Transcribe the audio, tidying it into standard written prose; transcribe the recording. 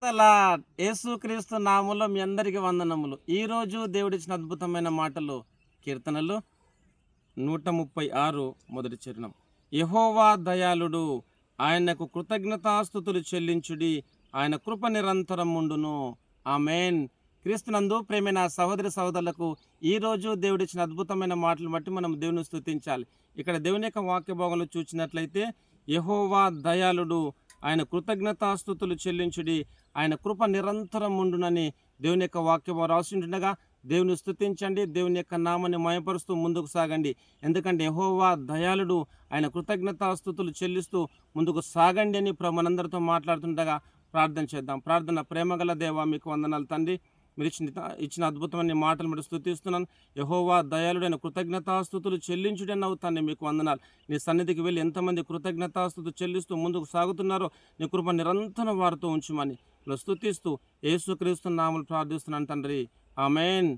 యేసుక్రీస్తు నామములో మీ అందరికీ వందనములు. ఈరోజు దేవుడిచ్చిన అద్భుతమైన మాటలు కీర్తనలు 136 మొదటి చరణం. యెహోవా దయాళుడు, ఆయనకు కృతజ్ఞతాస్తుతులు చెల్లించుడి, ఆయన కృప నిరంతరం ఉండును. ఆమేన్. క్రీస్తునందు ప్రేమైన సహోదరి సహోదరులకు ఈరోజు దేవుడిచ్చిన అద్భుతమైన మాటలు బట్టి మనం దేవుని స్తుతించాలి. ఇక్కడ దేవుని యొక్క వాక్య భాగంలో చూసినట్లయితే యెహోవా దయాళుడు, ఆయన కృతజ్ఞతాస్తుతులు చెల్లించుడి, ఆయన కృప నిరంతరం ఉండునని దేవుని యొక్క వాక్యం రాసింటుండగా దేవుని స్తుతించండి, దేవుని యొక్క నామాన్ని మయపరుస్తూ ముందుకు సాగండి. ఎందుకంటే యెహోవా దయాళుడు, ఆయన కృతజ్ఞతాస్తుతులు చెల్లిస్తూ ముందుకు సాగండి అని మనందరితో మాట్లాడుతుండగా ప్రార్థన చేద్దాం. ప్రార్థన. ప్రేమగల దేవా, మీకు వందనాలు తండ్రి. మీరు ఇచ్చిన అద్భుతమైన మాటలు మీరు స్తుతిస్తున్నాను. యెహోవా దయాళుడైన కృతజ్ఞతాస్తుతులు చెల్లించుడి అన్నావు తండ్రి, మీకు వందనాలు. నీ సన్నిధికి వెళ్ళి ఎంతమంది కృతజ్ఞతాస్తుతులు చెల్లిస్తూ ముందుకు సాగుతున్నారో నీ కృప నిరంతరం వారితో ఉంచుమని స్తుతిస్తూ యేసుక్రీస్తు నామములో ప్రార్థిస్తున్నాను తండ్రి. ఆమేన్.